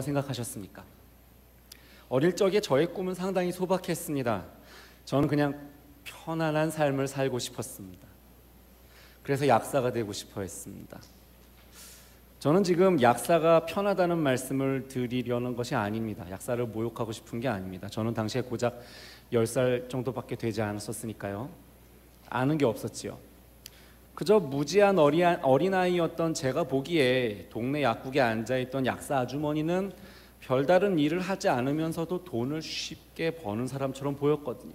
생각하셨습니까? 어릴 적에 저의 꿈은 상당히 소박했습니다. 저는 그냥 편안한 삶을 살고 싶었습니다. 그래서 약사가 되고 싶어 했습니다. 저는 지금 약사가 편하다는 말씀을 드리려는 것이 아닙니다. 약사를 모욕하고 싶은 게 아닙니다. 저는 당시에 고작 10살 정도밖에 되지 않았었으니까요. 아는 게 없었지요. 그저 무지한 어린아이였던 제가 보기에 동네 약국에 앉아있던 약사 아주머니는 별다른 일을 하지 않으면서도 돈을 쉽게 버는 사람처럼 보였거든요.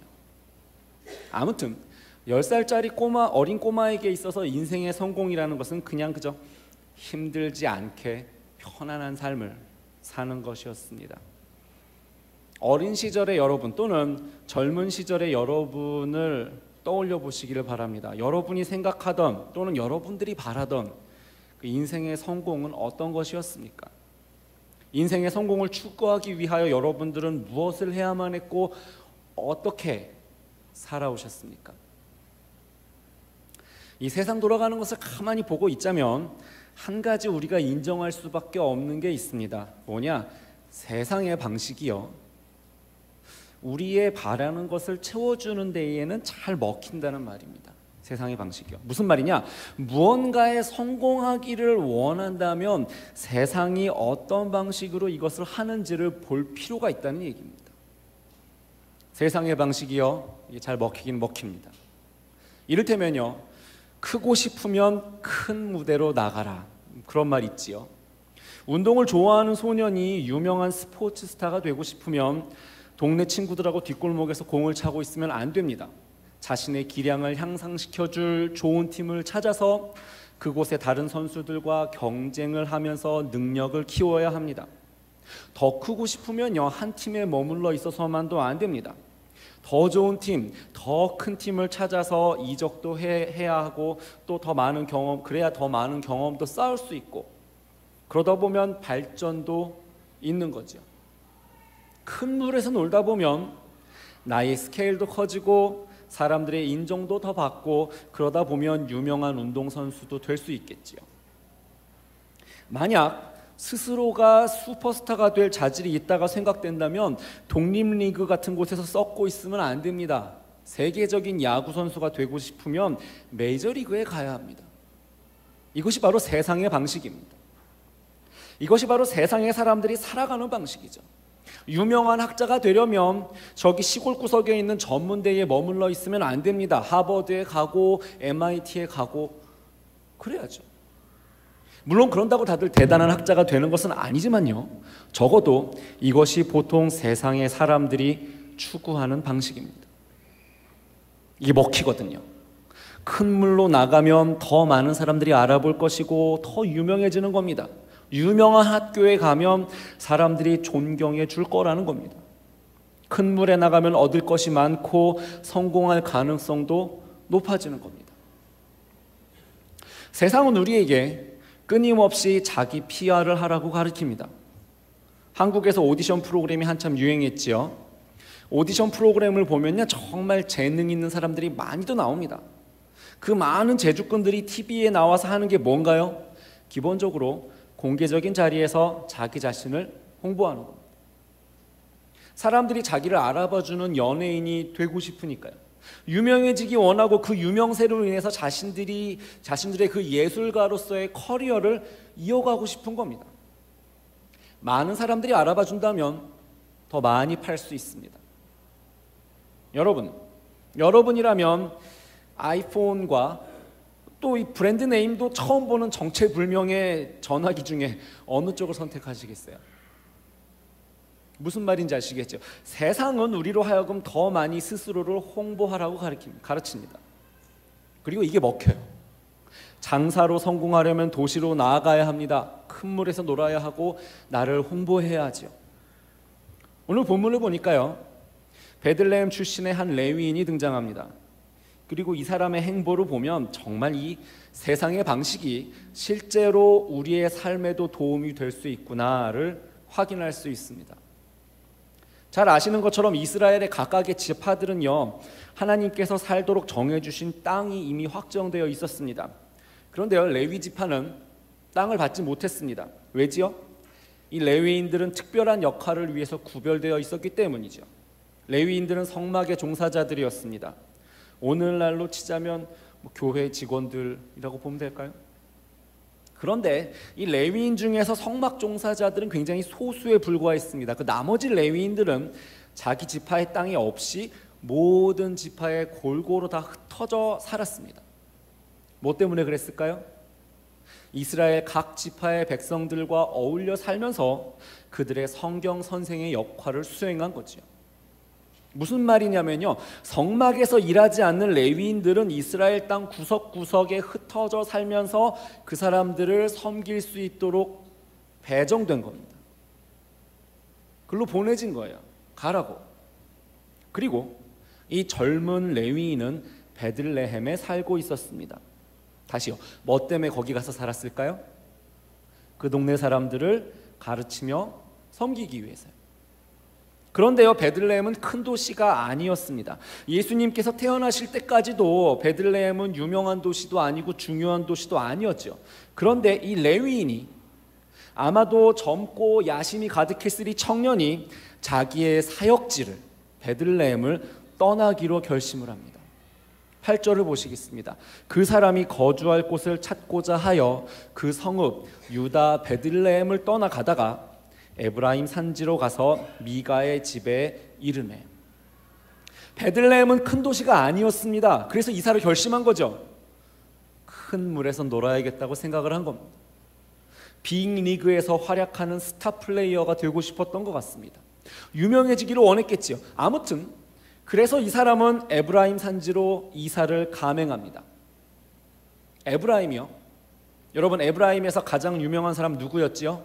아무튼 10살짜리 어린 꼬마에게 있어서 인생의 성공이라는 것은 그냥 그저 힘들지 않게 편안한 삶을 사는 것이었습니다. 어린 시절의 여러분 또는 젊은 시절의 여러분을 떠올려 보시기를 바랍니다. 여러분이 생각하던 또는 여러분들이 바라던 그 인생의 성공은 어떤 것이었습니까? 인생의 성공을 추구하기 위하여 여러분들은 무엇을 해야만 했고 어떻게 살아오셨습니까? 이 세상 돌아가는 것을 가만히 보고 있자면 한 가지 우리가 인정할 수밖에 없는 게 있습니다. 뭐냐? 세상의 방식이요. 우리의 바라는 것을 채워주는 데에는 잘 먹힌다는 말입니다. 세상의 방식이요. 무슨 말이냐? 무언가에 성공하기를 원한다면 세상이 어떤 방식으로 이것을 하는지를 볼 필요가 있다는 얘기입니다. 세상의 방식이요. 이게 잘 먹히긴 먹힙니다. 이를테면요. 크고 싶으면 큰 무대로 나가라. 그런 말 있지요. 운동을 좋아하는 소년이 유명한 스포츠 스타가 되고 싶으면 동네 친구들하고 뒷골목에서 공을 차고 있으면 안 됩니다. 자신의 기량을 향상시켜줄 좋은 팀을 찾아서 그곳의 다른 선수들과 경쟁을 하면서 능력을 키워야 합니다. 더 크고 싶으면요, 한 팀에 머물러 있어서만도 안 됩니다. 더 좋은 팀, 더 큰 팀을 찾아서 이적도 해야 하고 또 더 많은 경험, 그래야 더 많은 경험도 쌓을 수 있고 그러다 보면 발전도 있는 거죠. 큰 물에서 놀다 보면 나의 스케일도 커지고 사람들의 인정도 더 받고 그러다 보면 유명한 운동선수도 될 수 있겠지요. 만약 스스로가 슈퍼스타가 될 자질이 있다가 생각된다면 독립리그 같은 곳에서 썩고 있으면 안 됩니다. 세계적인 야구 선수가 되고 싶으면 메이저리그에 가야 합니다. 이것이 바로 세상의 방식입니다. 이것이 바로 세상의 사람들이 살아가는 방식이죠. 유명한 학자가 되려면 저기 시골 구석에 있는 전문대에 머물러 있으면 안 됩니다. 하버드에 가고 MIT에 가고 그래야죠. 물론 그런다고 다들 대단한 학자가 되는 것은 아니지만요. 적어도 이것이 보통 세상의 사람들이 추구하는 방식입니다. 이게 먹히거든요. 큰 물로 나가면 더 많은 사람들이 알아볼 것이고 더 유명해지는 겁니다. 유명한 학교에 가면 사람들이 존경해 줄 거라는 겁니다. 큰 물에 나가면 얻을 것이 많고 성공할 가능성도 높아지는 겁니다. 세상은 우리에게 끊임없이 자기 PR을 하라고 가르칩니다. 한국에서 오디션 프로그램이 한참 유행했지요. 오디션 프로그램을 보면요, 정말 재능 있는 사람들이 많이도 나옵니다. 그 많은 재주꾼들이 TV에 나와서 하는 게 뭔가요? 기본적으로 공개적인 자리에서 자기 자신을 홍보하는 겁니다. 사람들이 자기를 알아봐주는 연예인이 되고 싶으니까요. 유명해지기 원하고 그 유명세로 인해서 자신들의 그 예술가로서의 커리어를 이어가고 싶은 겁니다. 많은 사람들이 알아봐준다면 더 많이 팔 수 있습니다. 여러분이라면 아이폰과 또 이 브랜드 네임도 처음 보는 정체불명의 전화기 중에 어느 쪽을 선택하시겠어요? 무슨 말인지 아시겠죠? 세상은 우리로 하여금 더 많이 스스로를 홍보하라고 가르칩니다. 그리고 이게 먹혀요. 장사로 성공하려면 도시로 나아가야 합니다. 큰 물에서 놀아야 하고 나를 홍보해야 하죠. 오늘 본문을 보니까요, 베들레헴 출신의 한 레위인이 등장합니다. 그리고 이 사람의 행보를 보면 정말 이 세상의 방식이 실제로 우리의 삶에도 도움이 될 수 있구나를 확인할 수 있습니다. 잘 아시는 것처럼 이스라엘의 각각의 지파들은요, 하나님께서 살도록 정해주신 땅이 이미 확정되어 있었습니다. 그런데요, 레위 지파는 땅을 받지 못했습니다. 왜지요? 이 레위인들은 특별한 역할을 위해서 구별되어 있었기 때문이죠. 레위인들은 성막의 종사자들이었습니다. 오늘날로 치자면 교회 직원들이라고 보면 될까요? 그런데 이 레위인 중에서 성막 종사자들은 굉장히 소수에 불과했습니다. 그 나머지 레위인들은 자기 지파의 땅이 없이 모든 지파에 골고루 다 흩어져 살았습니다. 뭐 때문에 그랬을까요? 이스라엘 각 지파의 백성들과 어울려 살면서 그들의 성경 선생의 역할을 수행한 거죠. 무슨 말이냐면요, 성막에서 일하지 않는 레위인들은 이스라엘 땅 구석구석에 흩어져 살면서 그 사람들을 섬길 수 있도록 배정된 겁니다. 글로 보내진 거예요. 가라고. 그리고 이 젊은 레위인은 베들레헴에 살고 있었습니다. 다시요, 뭐 때문에 거기 가서 살았을까요? 그 동네 사람들을 가르치며 섬기기 위해서요. 그런데요, 베들레헴은 큰 도시가 아니었습니다. 예수님께서 태어나실 때까지도 베들레헴은 유명한 도시도 아니고 중요한 도시도 아니었죠. 그런데 이 레위인이, 아마도 젊고 야심이 가득했을 이 청년이 자기의 사역지를, 베들레헴을 떠나기로 결심을 합니다. 8절을 보시겠습니다. 그 사람이 거주할 곳을 찾고자 하여 그 성읍 유다 베들레헴을 떠나가다가 에브라임 산지로 가서 미가의 집에 이르매. 베들레헴은 큰 도시가 아니었습니다. 그래서 이사를 결심한 거죠. 큰 물에서 놀아야겠다고 생각을 한 겁니다. 빅리그에서 활약하는 스타 플레이어가 되고 싶었던 것 같습니다. 유명해지기를 원했겠지요. 아무튼 그래서 이 사람은 에브라임 산지로 이사를 감행합니다. 에브라임이요? 여러분, 에브라임에서 가장 유명한 사람 누구였지요?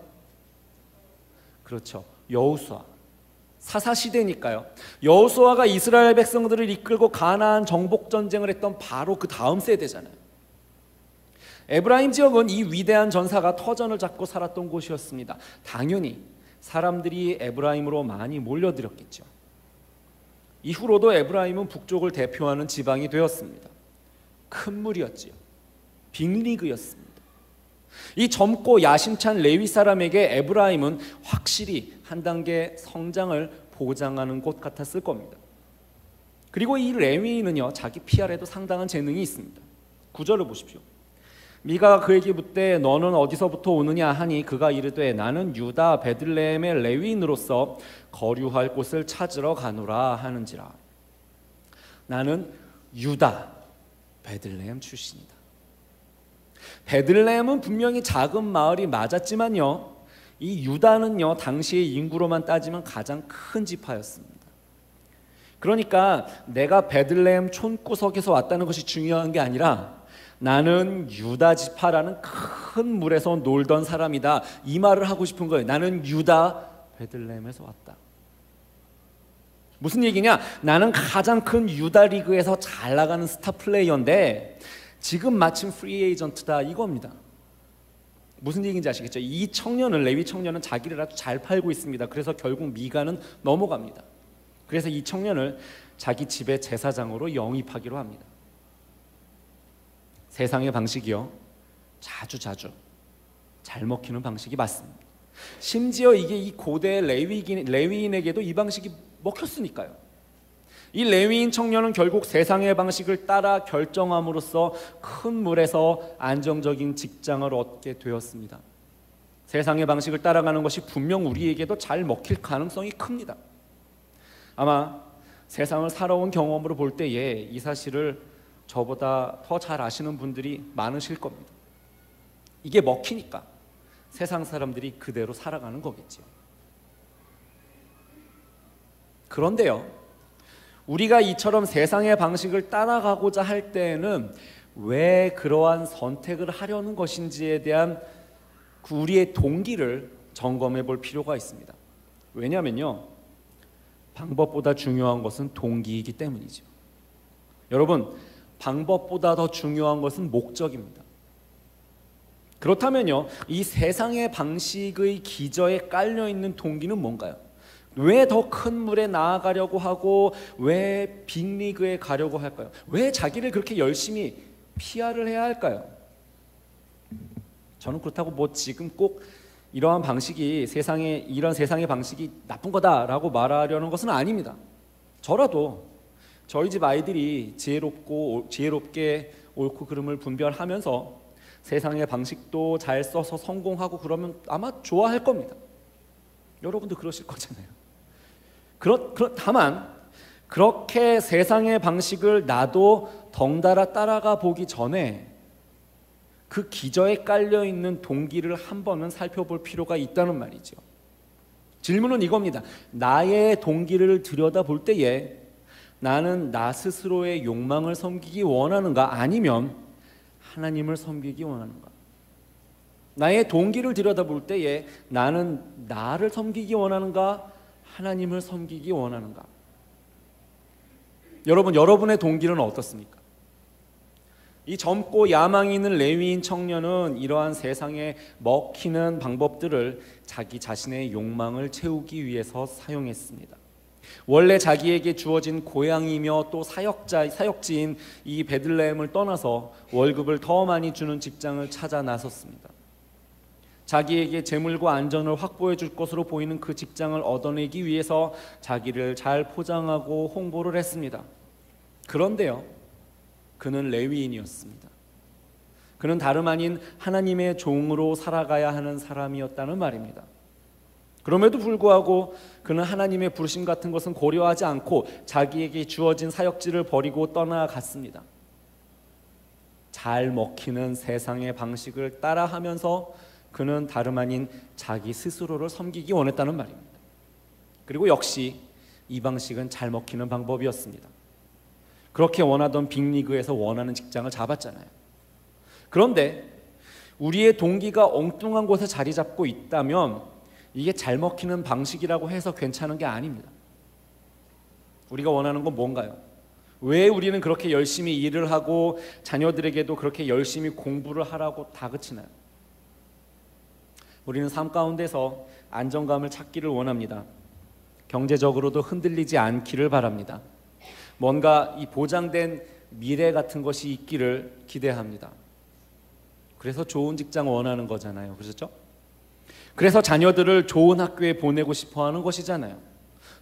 그렇죠, 여호수아. 사사시대니까요. 여호수아가 이스라엘 백성들을 이끌고 가나안 정복 전쟁을 했던 바로 그 다음 세대잖아요. 에브라임 지역은 이 위대한 전사가 터전을 잡고 살았던 곳이었습니다. 당연히 사람들이 에브라임으로 많이 몰려들었겠죠. 이후로도 에브라임은 북쪽을 대표하는 지방이 되었습니다. 큰 물이었지요. 빅리그였습니다. 이 젊고 야심찬 레위 사람에게 에브라임은 확실히 한 단계 성장을 보장하는 곳 같았을 겁니다. 그리고 이 레위인은요, 자기 PR에도 상당한 재능이 있습니다. 9절을 보십시오. 미가가 그에게 묻되 너는 어디서부터 오느냐 하니 그가 이르되 나는 유다 베들레헴의 레위인으로서 거류할 곳을 찾으러 가노라 하는지라. 나는 유다 베들레헴 출신이다. 베들레헴은 분명히 작은 마을이 맞았지만요, 이 유다는요 당시의 인구로만 따지면 가장 큰 지파였습니다. 그러니까 내가 베들레헴 촌구석에서 왔다는 것이 중요한 게 아니라 나는 유다 지파라는 큰 물에서 놀던 사람이다, 이 말을 하고 싶은 거예요. 나는 유다 베들레헴에서 왔다. 무슨 얘기냐? 나는 가장 큰 유다 리그에서 잘 나가는 스타 플레이어인데 지금 마침 프리 에이전트다, 이겁니다. 무슨 얘기인지 아시겠죠? 이 청년은, 레위 청년은 자기를 아주 잘 팔고 있습니다. 그래서 결국 미가는 넘어갑니다. 그래서 이 청년을 자기 집의 제사장으로 영입하기로 합니다. 세상의 방식이요, 자주 잘 먹히는 방식이 맞습니다. 심지어 이게 이 고대 레위인에게도 이 방식이 먹혔으니까요. 이 레위인 청년은 결국 세상의 방식을 따라 결정함으로써 큰 물에서 안정적인 직장을 얻게 되었습니다. 세상의 방식을 따라가는 것이 분명 우리에게도 잘 먹힐 가능성이 큽니다. 아마 세상을 살아온 경험으로 볼 때에 이 사실을 저보다 더 잘 아시는 분들이 많으실 겁니다. 이게 먹히니까 세상 사람들이 그대로 살아가는 거겠죠. 그런데요, 우리가 이처럼 세상의 방식을 따라가고자 할 때에는 왜 그러한 선택을 하려는 것인지에 대한 그 우리의 동기를 점검해 볼 필요가 있습니다. 왜냐하면요, 방법보다 중요한 것은 동기이기 때문이죠. 여러분, 방법보다 더 중요한 것은 목적입니다. 그렇다면요, 이 세상의 방식의 기저에 깔려있는 동기는 뭔가요? 왜 더 큰 물에 나아가려고 하고 왜 빅리그에 가려고 할까요? 왜 자기를 그렇게 열심히 PR을 해야 할까요? 저는 그렇다고 뭐 지금 꼭 이러한 방식이 이런 세상의 방식이 나쁜 거다라고 말하려는 것은 아닙니다. 저라도 저희 집 아이들이 지혜롭게 옳고 그름을 분별하면서 세상의 방식도 잘 써서 성공하고 그러면 아마 좋아할 겁니다. 여러분도 그러실 거잖아요. 다만 그렇게 세상의 방식을 나도 덩달아 따라가 보기 전에 그 기저에 깔려있는 동기를 한 번은 살펴볼 필요가 있다는 말이죠. 질문은 이겁니다. 나의 동기를 들여다볼 때에 나는 나 스스로의 욕망을 섬기기 원하는가, 아니면 하나님을 섬기기 원하는가? 나의 동기를 들여다볼 때에 나는 나를 섬기기 원하는가, 하나님을 섬기기 원하는가? 여러분의 동기는 어떻습니까? 이 젊고 야망이 있는 레위인 청년은 이러한 세상에 먹히는 방법들을 자기 자신의 욕망을 채우기 위해서 사용했습니다. 원래 자기에게 주어진 고향이며 또 사역지인 이 베들레헴을 떠나서 월급을 더 많이 주는 직장을 찾아 나섰습니다. 자기에게 재물과 안전을 확보해 줄 것으로 보이는 그 직장을 얻어내기 위해서 자기를 잘 포장하고 홍보를 했습니다. 그런데요, 그는 레위인이었습니다. 그는 다름 아닌 하나님의 종으로 살아가야 하는 사람이었다는 말입니다. 그럼에도 불구하고 그는 하나님의 부르심 같은 것은 고려하지 않고 자기에게 주어진 사역지를 버리고 떠나갔습니다. 잘 먹히는 세상의 방식을 따라하면서 그는 다름 아닌 자기 스스로를 섬기기 원했다는 말입니다. 그리고 역시 이 방식은 잘 먹히는 방법이었습니다. 그렇게 원하던 빅리그에서 원하는 직장을 잡았잖아요. 그런데 우리의 동기가 엉뚱한 곳에 자리 잡고 있다면 이게 잘 먹히는 방식이라고 해서 괜찮은 게 아닙니다. 우리가 원하는 건 뭔가요? 왜 우리는 그렇게 열심히 일을 하고 자녀들에게도 그렇게 열심히 공부를 하라고 다그치나요? 우리는 삶 가운데서 안정감을 찾기를 원합니다. 경제적으로도 흔들리지 않기를 바랍니다. 뭔가 이 보장된 미래 같은 것이 있기를 기대합니다. 그래서 좋은 직장 원하는 거잖아요. 그렇죠? 그래서 자녀들을 좋은 학교에 보내고 싶어 하는 것이잖아요.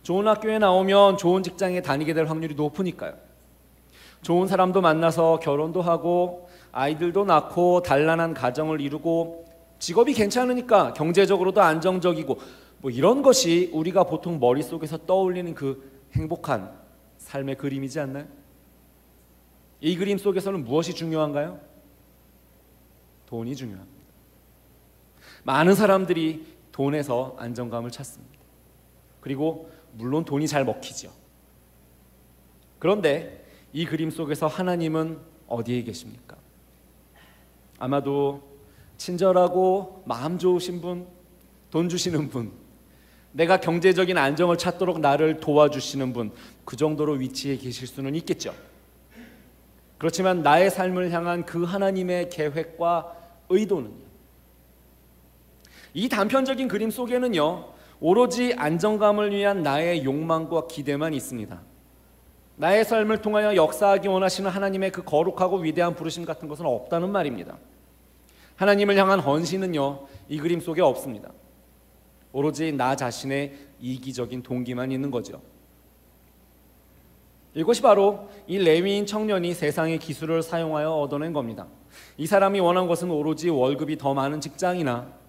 좋은 학교에 나오면 좋은 직장에 다니게 될 확률이 높으니까요. 좋은 사람도 만나서 결혼도 하고 아이들도 낳고 단란한 가정을 이루고 직업이 괜찮으니까 경제적으로도 안정적이고 이런 것이 우리가 보통 머릿속에서 떠올리는 그 행복한 삶의 그림이지 않나요? 이 그림 속에서는 무엇이 중요한가요? 돈이 중요합니다. 많은 사람들이 돈에서 안정감을 찾습니다. 그리고 물론 돈이 잘 먹히죠. 그런데 이 그림 속에서 하나님은 어디에 계십니까? 아마도 친절하고 마음 좋으신 분, 돈 주시는 분, 내가 경제적인 안정을 찾도록 나를 도와주시는 분, 그 정도로 위치에 계실 수는 있겠죠. 그렇지만 나의 삶을 향한 그 하나님의 계획과 의도는요, 이 단편적인 그림 속에는요, 오로지 안정감을 위한 나의 욕망과 기대만 있습니다. 나의 삶을 통하여 역사하기 원하시는 하나님의 그 거룩하고 위대한 부르심 같은 것은 없다는 말입니다. 하나님을 향한 헌신은요, 이 그림 속에 없습니다. 오로지 나 자신의 이기적인 동기만 있는 거죠. 이것이 바로 이 레위인 청년이 세상의 기술을 사용하여 얻어낸 겁니다. 이 사람이 원한 것은 오로지 월급이 더 많은 직장이나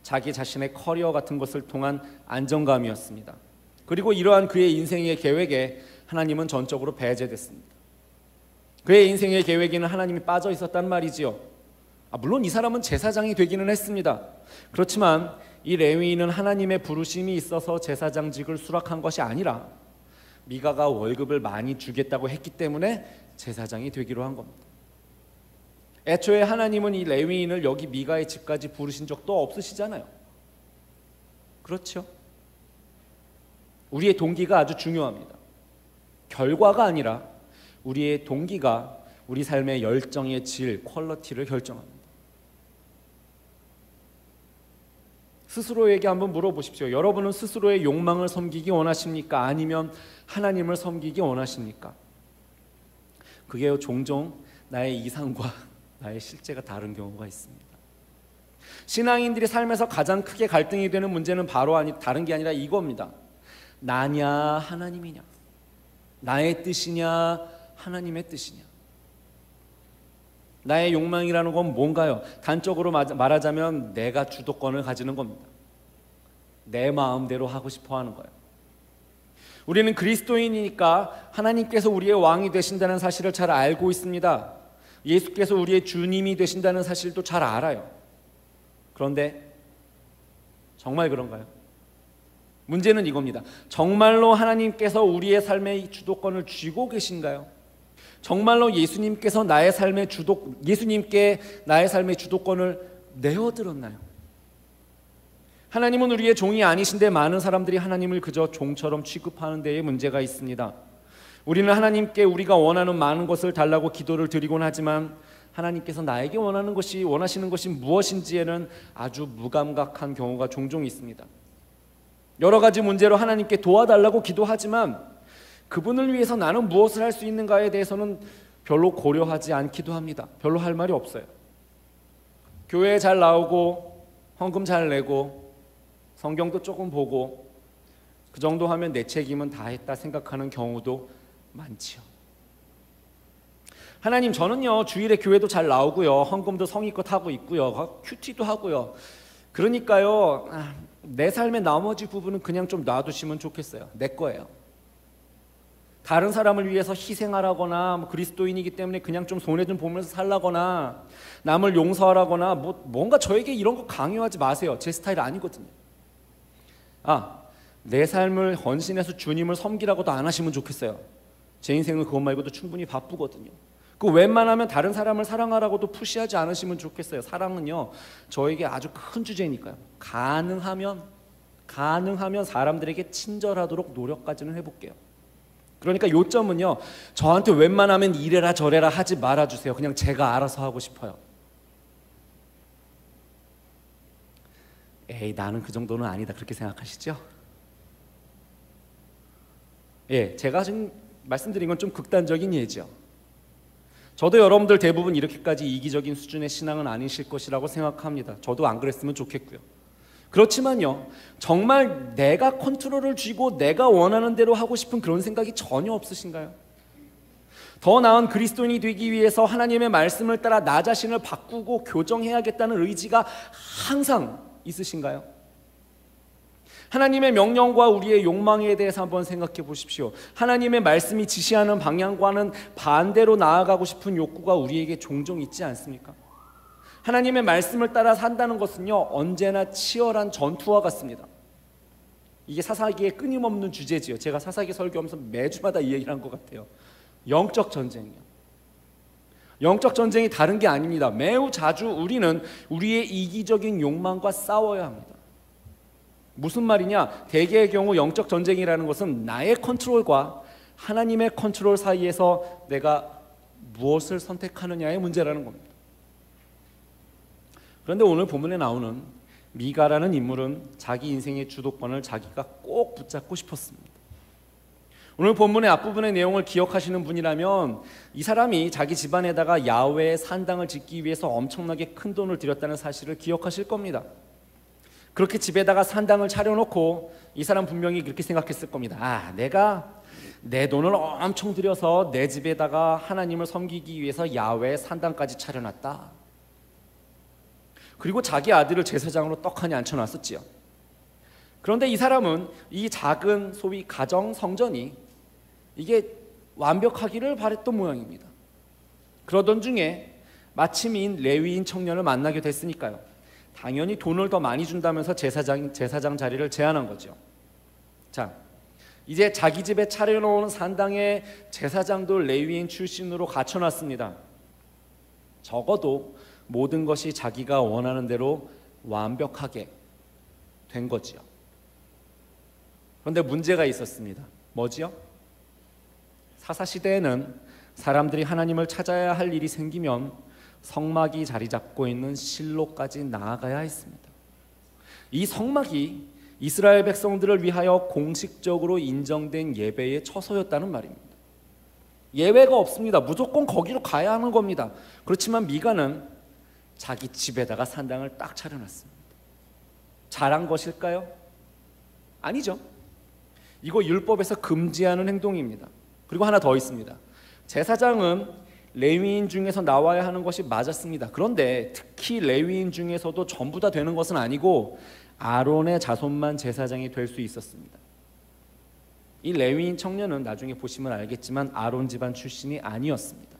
자기 자신의 커리어 같은 것을 통한 안정감이었습니다. 그리고 이러한 그의 인생의 계획에 하나님은 전적으로 배제됐습니다. 그의 인생의 계획에는 하나님이 빠져 있었단 말이지요. 물론 이 사람은 제사장이 되기는 했습니다. 그렇지만 이 레위인은 하나님의 부르심이 있어서 제사장직을 수락한 것이 아니라 미가가 월급을 많이 주겠다고 했기 때문에 제사장이 되기로 한 겁니다. 애초에 하나님은 이 레위인을 여기 미가의 집까지 부르신 적도 없으시잖아요. 그렇죠? 우리의 동기가 아주 중요합니다. 결과가 아니라 우리의 동기가 우리 삶의 열정의 질, 퀄리티를 결정합니다. 스스로에게 한번 물어보십시오. 여러분은 스스로의 욕망을 섬기기 원하십니까? 아니면 하나님을 섬기기 원하십니까? 그게 종종 나의 이상과 나의 실제가 다른 경우가 있습니다. 신앙인들이 삶에서 가장 크게 갈등이 되는 문제는 바로 다른 게 아니라 이겁니다. 나냐 하나님이냐, 나의 뜻이냐 하나님의 뜻이냐. 나의 욕망이라는 건 뭔가요? 단적으로 말하자면 내가 주도권을 가지는 겁니다. 내 마음대로 하고 싶어 하는 거예요. 우리는 그리스도인이니까 하나님께서 우리의 왕이 되신다는 사실을 잘 알고 있습니다. 예수께서 우리의 주님이 되신다는 사실도 잘 알아요. 그런데 정말 그런가요? 문제는 이겁니다. 정말로 하나님께서 우리의 삶의 주도권을 쥐고 계신가요? 정말로 예수님께 나의 삶의 주도권을 내어드렸나요? 하나님은 우리의 종이 아니신데 많은 사람들이 하나님을 그저 종처럼 취급하는 데에 문제가 있습니다. 우리는 하나님께 우리가 원하는 많은 것을 달라고 기도를 드리곤 하지만 하나님께서 나에게 원하시는 것이 무엇인지에는 아주 무감각한 경우가 종종 있습니다. 여러 가지 문제로 하나님께 도와달라고 기도하지만 그분을 위해서 나는 무엇을 할 수 있는가에 대해서는 별로 고려하지 않기도 합니다. 별로 할 말이 없어요. 교회에 잘 나오고 헌금 잘 내고 성경도 조금 보고 그 정도 하면 내 책임은 다 했다 생각하는 경우도 많지요. 하나님, 저는요 주일에 교회도 잘 나오고요, 헌금도 성의껏 하고 있고요, 큐티도 하고요. 그러니까요 내 삶의 나머지 부분은 그냥 좀 놔두시면 좋겠어요. 내 거예요. 다른 사람을 위해서 희생하라거나 그리스도인이기 때문에 그냥 좀 손해 좀 보면서 살라거나 남을 용서하라거나 뭔가 저에게 이런 거 강요하지 마세요. 제 스타일 아니거든요. 내 삶을 헌신해서 주님을 섬기라고도 안 하시면 좋겠어요. 제 인생은 그것 말고도 충분히 바쁘거든요. 웬만하면 다른 사람을 사랑하라고도 푸시하지 않으시면 좋겠어요. 사랑은요 저에게 아주 큰 주제니까요. 가능하면 사람들에게 친절하도록 노력까지는 해볼게요. 그러니까 요점은요, 저한테 웬만하면 이래라 저래라 하지 말아주세요. 그냥 제가 알아서 하고 싶어요. 에이, 나는 그 정도는 아니다, 그렇게 생각하시죠? 예, 제가 지금 말씀드린 건 좀 극단적인 예죠. 저도 여러분들 대부분 이렇게까지 이기적인 수준의 신앙은 아니실 것이라고 생각합니다. 저도 안 그랬으면 좋겠고요. 그렇지만요, 정말 내가 컨트롤을 쥐고 내가 원하는 대로 하고 싶은 그런 생각이 전혀 없으신가요? 더 나은 그리스도인이 되기 위해서 하나님의 말씀을 따라 나 자신을 바꾸고 교정해야겠다는 의지가 항상 있으신가요? 하나님의 명령과 우리의 욕망에 대해서 한번 생각해 보십시오. 하나님의 말씀이 지시하는 방향과는 반대로 나아가고 싶은 욕구가 우리에게 종종 있지 않습니까? 하나님의 말씀을 따라 산다는 것은요 언제나 치열한 전투와 같습니다. 이게 사사기의 끊임없는 주제지요. 제가 사사기 설교하면서 매주마다 이 얘기를 한 것 같아요. 영적 전쟁이요. 영적 전쟁이 다른 게 아닙니다. 매우 자주 우리는 우리의 이기적인 욕망과 싸워야 합니다. 무슨 말이냐? 대개의 경우 영적 전쟁이라는 것은 나의 컨트롤과 하나님의 컨트롤 사이에서 내가 무엇을 선택하느냐의 문제라는 겁니다. 그런데 오늘 본문에 나오는 미가라는 인물은 자기 인생의 주도권을 자기가 꼭 붙잡고 싶었습니다. 오늘 본문의 앞부분의 내용을 기억하시는 분이라면 이 사람이 자기 집안에다가 야훼의 산당을 짓기 위해서 엄청나게 큰 돈을 들였다는 사실을 기억하실 겁니다. 그렇게 집에다가 산당을 차려놓고 이 사람 분명히 그렇게 생각했을 겁니다. 내가 내 돈을 엄청 들여서 내 집에다가 하나님을 섬기기 위해서 야훼의 산당까지 차려놨다. 그리고 자기 아들을 제사장으로 떡하니 앉혀놨었지요. 그런데 이 사람은 이 작은 소위 가정 성전이 이게 완벽하기를 바랬던 모양입니다. 그러던 중에 마침인 레위인 청년을 만나게 됐으니까요. 당연히 돈을 더 많이 준다면서 제사장 자리를 제안한 거죠. 자, 이제 자기 집에 차려놓은 산당에 제사장도 레위인 출신으로 갖춰놨습니다. 적어도 모든 것이 자기가 원하는 대로 완벽하게 된 거지요. 그런데 문제가 있었습니다. 뭐지요? 사사시대에는 사람들이 하나님을 찾아야 할 일이 생기면 성막이 자리 잡고 있는 실로까지 나아가야 했습니다. 이 성막이 이스라엘 백성들을 위하여 공식적으로 인정된 예배의 처소였다는 말입니다. 예외가 없습니다. 무조건 거기로 가야 하는 겁니다. 그렇지만 미가는 자기 집에다가 산당을 딱 차려놨습니다. 잘한 것일까요? 아니죠. 이거 율법에서 금지하는 행동입니다. 그리고 하나 더 있습니다. 제사장은 레위인 중에서 나와야 하는 것이 맞았습니다. 그런데 특히 레위인 중에서도 전부 다 되는 것은 아니고 아론의 자손만 제사장이 될 수 있었습니다. 이 레위인 청년은 나중에 보시면 알겠지만 아론 집안 출신이 아니었습니다.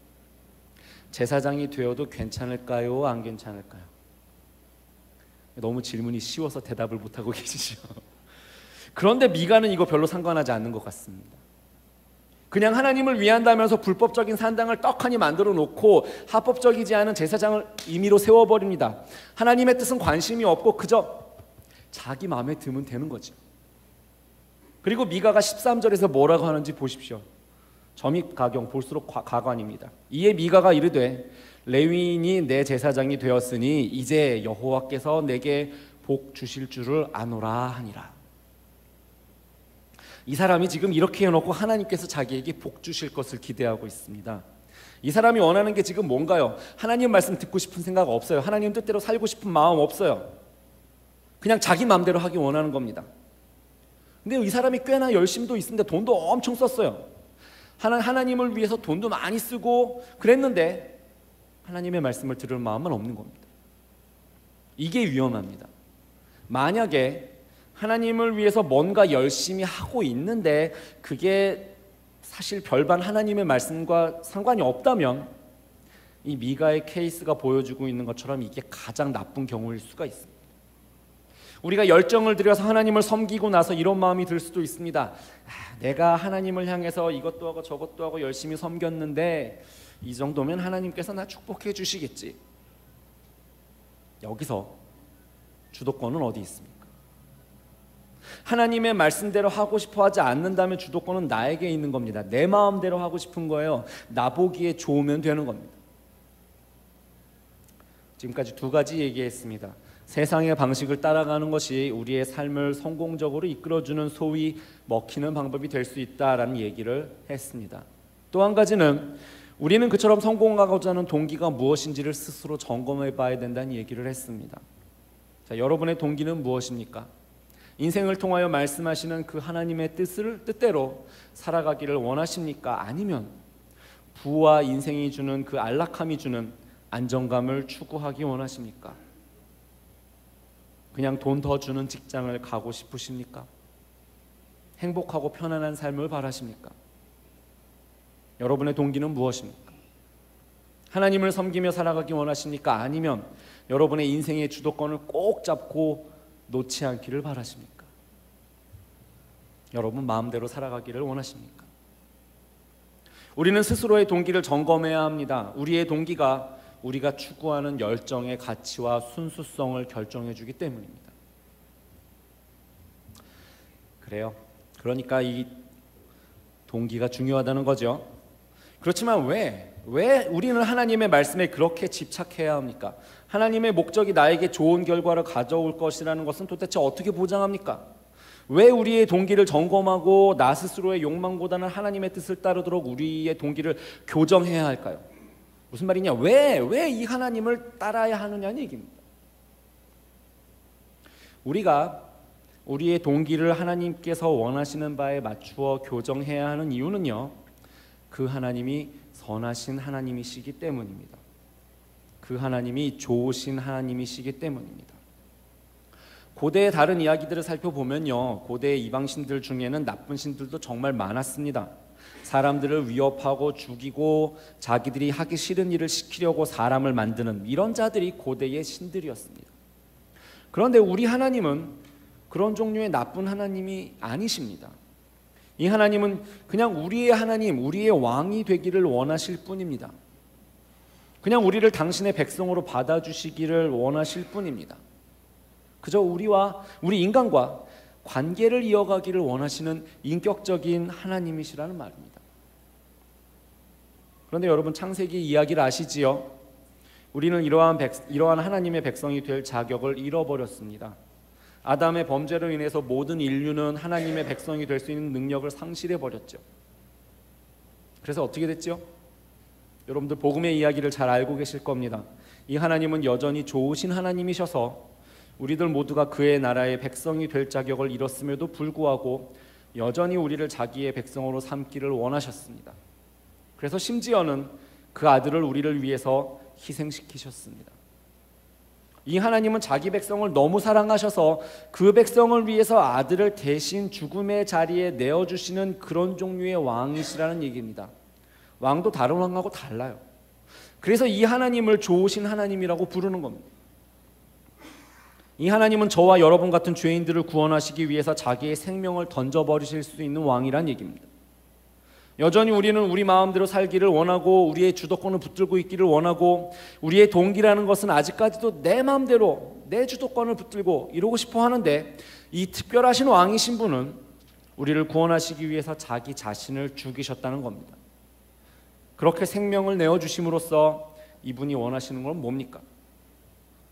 제사장이 되어도 괜찮을까요? 안 괜찮을까요? 너무 질문이 쉬워서 대답을 못하고 계시죠. 그런데 미가는 이거 별로 상관하지 않는 것 같습니다. 그냥 하나님을 위한다면서 불법적인 산당을 떡하니 만들어 놓고 합법적이지 않은 제사장을 임의로 세워버립니다. 하나님의 뜻은 관심이 없고 그저 자기 마음에 들면 되는 거죠. 그리고 미가가 13절에서 뭐라고 하는지 보십시오. 점입가경 볼수록 가관입니다. 이에 미가가 이르되 레위인이 내 제사장이 되었으니 이제 여호와께서 내게 복 주실 줄을 아노라 하니라. 이 사람이 지금 이렇게 해놓고 하나님께서 자기에게 복 주실 것을 기대하고 있습니다. 이 사람이 원하는 게 지금 뭔가요? 하나님 말씀 듣고 싶은 생각 없어요. 하나님 뜻대로 살고 싶은 마음 없어요. 그냥 자기 마음대로 하기 원하는 겁니다. 근데 이 사람이 꽤나 열심도 있습니다. 돈도 엄청 썼어요. 하나님을 위해서 돈도 많이 쓰고 그랬는데 하나님의 말씀을 들을 마음은 없는 겁니다. 이게 위험합니다. 만약에 하나님을 위해서 뭔가 열심히 하고 있는데 그게 사실 별반 하나님의 말씀과 상관이 없다면 이 미가의 케이스가 보여주고 있는 것처럼 이게 가장 나쁜 경우일 수가 있습니다. 우리가 열정을 들여서 하나님을 섬기고 나서 이런 마음이 들 수도 있습니다. 내가 하나님을 향해서 이것도 하고 저것도 하고 열심히 섬겼는데 이 정도면 하나님께서 나 축복해 주시겠지. 여기서 주도권은 어디 있습니까? 하나님의 말씀대로 하고 싶어 하지 않는다면 주도권은 나에게 있는 겁니다. 내 마음대로 하고 싶은 거예요. 나 보기에 좋으면 되는 겁니다. 지금까지 두 가지 얘기했습니다. 세상의 방식을 따라가는 것이 우리의 삶을 성공적으로 이끌어주는 소위 먹히는 방법이 될 수 있다라는 얘기를 했습니다. 또 한 가지는 우리는 그처럼 성공하고자 하는 동기가 무엇인지를 스스로 점검해 봐야 된다는 얘기를 했습니다. 자, 여러분의 동기는 무엇입니까? 인생을 통하여 말씀하시는 그 하나님의 뜻대로 살아가기를 원하십니까? 아니면 부와 인생이 주는 그 안락함이 주는 안정감을 추구하기 원하십니까? 그냥 돈 더 주는 직장을 가고 싶으십니까? 행복하고 편안한 삶을 바라십니까? 여러분의 동기는 무엇입니까? 하나님을 섬기며 살아가기 원하십니까? 아니면 여러분의 인생의 주도권을 꼭 잡고 놓지 않기를 바라십니까? 여러분 마음대로 살아가기를 원하십니까? 우리는 스스로의 동기를 점검해야 합니다. 우리의 동기가 우리가 추구하는 열정의 가치와 순수성을 결정해 주기 때문입니다. 그래요. 그러니까 이 동기가 중요하다는 거죠. 그렇지만 왜 우리는 하나님의 말씀에 그렇게 집착해야 합니까? 하나님의 목적이 나에게 좋은 결과를 가져올 것이라는 것은 도대체 어떻게 보장합니까? 왜 우리의 동기를 점검하고 나 스스로의 욕망보다는 하나님의 뜻을 따르도록 우리의 동기를 교정해야 할까요? 무슨 말이냐? 왜 이 하나님을 따라야 하느냐는 얘기입니다. 우리가 우리의 동기를 하나님께서 원하시는 바에 맞추어 교정해야 하는 이유는요, 그 하나님이 선하신 하나님이시기 때문입니다. 그 하나님이 좋으신 하나님이시기 때문입니다. 고대의 다른 이야기들을 살펴보면요, 고대의 이방신들 중에는 나쁜 신들도 정말 많았습니다. 사람들을 위협하고 죽이고 자기들이 하기 싫은 일을 시키려고 사람을 만드는 이런 자들이 고대의 신들이었습니다. 그런데 우리 하나님은 그런 종류의 나쁜 하나님이 아니십니다. 이 하나님은 그냥 우리의 하나님, 우리의 왕이 되기를 원하실 뿐입니다. 그냥 우리를 당신의 백성으로 받아주시기를 원하실 뿐입니다. 그저 우리 인간과 관계를 이어가기를 원하시는 인격적인 하나님이시라는 말입니다. 그런데 여러분, 창세기 이야기를 아시지요? 우리는 이러한 하나님의 백성이 될 자격을 잃어버렸습니다. 아담의 범죄로 인해서 모든 인류는 하나님의 백성이 될 수 있는 능력을 상실해버렸죠. 그래서 어떻게 됐죠? 여러분들 복음의 이야기를 잘 알고 계실 겁니다. 이 하나님은 여전히 좋으신 하나님이셔서 우리들 모두가 그의 나라의 백성이 될 자격을 잃었음에도 불구하고 여전히 우리를 자기의 백성으로 삼기를 원하셨습니다. 그래서 심지어는 그 아들을 우리를 위해서 희생시키셨습니다. 이 하나님은 자기 백성을 너무 사랑하셔서 그 백성을 위해서 아들을 대신 죽음의 자리에 내어주시는 그런 종류의 왕이시라는 얘기입니다. 왕도 다른 왕하고 달라요. 그래서 이 하나님을 좋으신 하나님이라고 부르는 겁니다. 이 하나님은 저와 여러분 같은 죄인들을 구원하시기 위해서 자기의 생명을 던져버리실 수 있는 왕이란 얘기입니다. 여전히 우리는 우리 마음대로 살기를 원하고 우리의 주도권을 붙들고 있기를 원하고 우리의 동기라는 것은 아직까지도 내 마음대로 내 주도권을 붙들고 이러고 싶어 하는데, 이 특별하신 왕이신 분은 우리를 구원하시기 위해서 자기 자신을 죽이셨다는 겁니다. 그렇게 생명을 내어주심으로써 이분이 원하시는 건 뭡니까?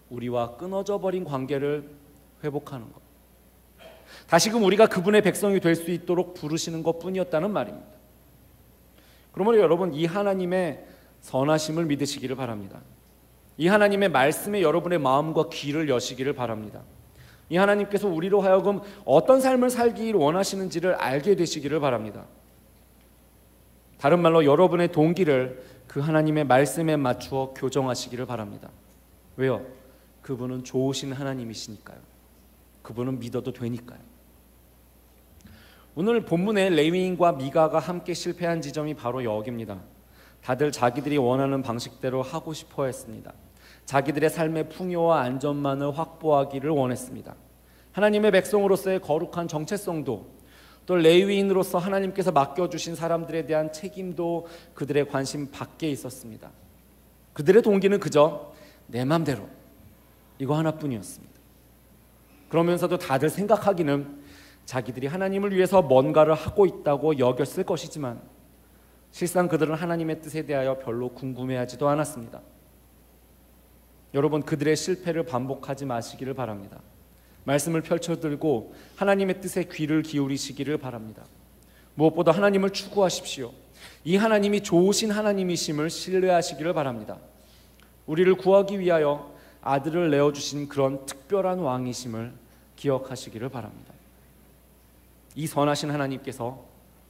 우리와 끊어져 버린 관계를 회복하는 것, 다시금 우리가 그분의 백성이 될 수 있도록 부르시는 것뿐이었다는 말입니다. 그러므로 여러분, 이 하나님의 선하심을 믿으시기를 바랍니다. 이 하나님의 말씀에 여러분의 마음과 귀를 여시기를 바랍니다. 이 하나님께서 우리로 하여금 어떤 삶을 살기 원하시는지를 알게 되시기를 바랍니다. 다른 말로 여러분의 동기를 그 하나님의 말씀에 맞추어 교정하시기를 바랍니다. 왜요? 그분은 좋으신 하나님이시니까요. 그분은 믿어도 되니까요. 오늘 본문에 레위인과 미가가 함께 실패한 지점이 바로 여기입니다. 다들 자기들이 원하는 방식대로 하고 싶어 했습니다. 자기들의 삶의 풍요와 안전만을 확보하기를 원했습니다. 하나님의 백성으로서의 거룩한 정체성도, 또 레위인으로서 하나님께서 맡겨주신 사람들에 대한 책임도 그들의 관심 밖에 있었습니다. 그들의 동기는 그저 내 맘대로, 이거 하나뿐이었습니다. 그러면서도 다들 생각하기는 자기들이 하나님을 위해서 뭔가를 하고 있다고 여겼을 것이지만 실상 그들은 하나님의 뜻에 대하여 별로 궁금해하지도 않았습니다. 여러분, 그들의 실패를 반복하지 마시기를 바랍니다. 말씀을 펼쳐들고 하나님의 뜻에 귀를 기울이시기를 바랍니다. 무엇보다 하나님을 추구하십시오. 이 하나님이 좋으신 하나님이심을 신뢰하시기를 바랍니다. 우리를 구하기 위하여 아들을 내어주신 그런 특별한 왕이심을 기억하시기를 바랍니다. 이 선하신 하나님께서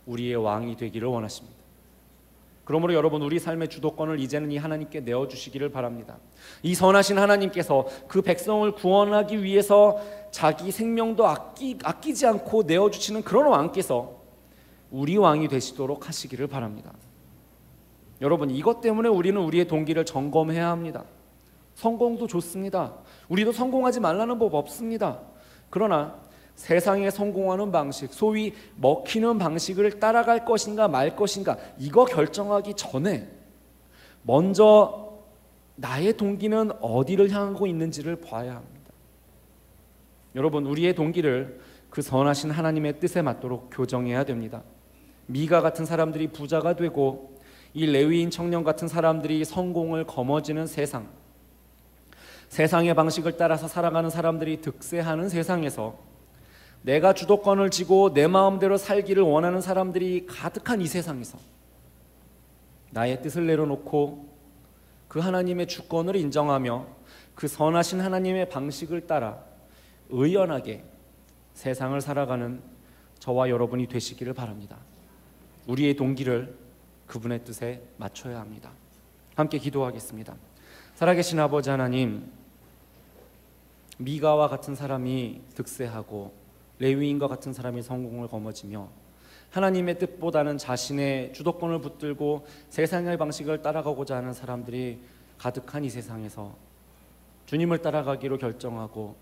우리의 왕이 되기를 원하십니다. 그러므로 여러분, 우리 삶의 주도권을 이제는 이 하나님께 내어주시기를 바랍니다. 이 선하신 하나님께서 그 백성을 구원하기 위해서 자기 생명도 아끼지 않고 내어주시는 그런 왕께서 우리 왕이 되시도록 하시기를 바랍니다. 여러분, 이것 때문에 우리는 우리의 동기를 점검해야 합니다. 성공도 좋습니다. 우리도 성공하지 말라는 법 없습니다. 그러나 세상에 성공하는 방식, 소위 먹히는 방식을 따라갈 것인가 말 것인가, 이거 결정하기 전에 먼저 나의 동기는 어디를 향하고 있는지를 봐야 합니다. 여러분, 우리의 동기를 그 선하신 하나님의 뜻에 맞도록 교정해야 됩니다. 미가 같은 사람들이 부자가 되고 이 레위인 청년 같은 사람들이 성공을 거머쥐는 세상, 세상의 방식을 따라서 살아가는 사람들이 득세하는 세상에서 내가 주도권을 쥐고 내 마음대로 살기를 원하는 사람들이 가득한 이 세상에서 나의 뜻을 내려놓고 그 하나님의 주권을 인정하며 그 선하신 하나님의 방식을 따라 의연하게 세상을 살아가는 저와 여러분이 되시기를 바랍니다. 우리의 동기를 그분의 뜻에 맞춰야 합니다. 함께 기도하겠습니다. 살아계신 아버지 하나님, 미가와 같은 사람이 득세하고 레위인과 같은 사람이 성공을 거머쥐며 하나님의 뜻보다는 자신의 주도권을 붙들고 세상의 방식을 따라가고자 하는 사람들이 가득한 이 세상에서 주님을 따라가기로 결정하고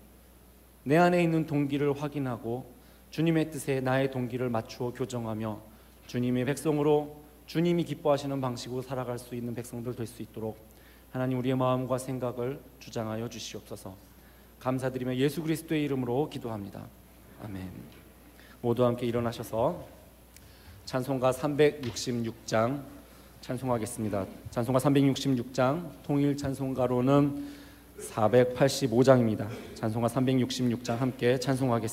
내 안에 있는 동기를 확인하고 주님의 뜻에 나의 동기를 맞추어 교정하며 주님의 백성으로 주님이 기뻐하시는 방식으로 살아갈 수 있는 백성들 될 수 있도록 하나님, 우리의 마음과 생각을 주장하여 주시옵소서. 감사드리며 예수 그리스도의 이름으로 기도합니다. 아멘. 모두 함께 일어나셔서 찬송가 366장 찬송하겠습니다. 찬송가 366장, 통일 찬송가로는 485장입니다. 찬송가 366장 함께 찬송하겠습니다.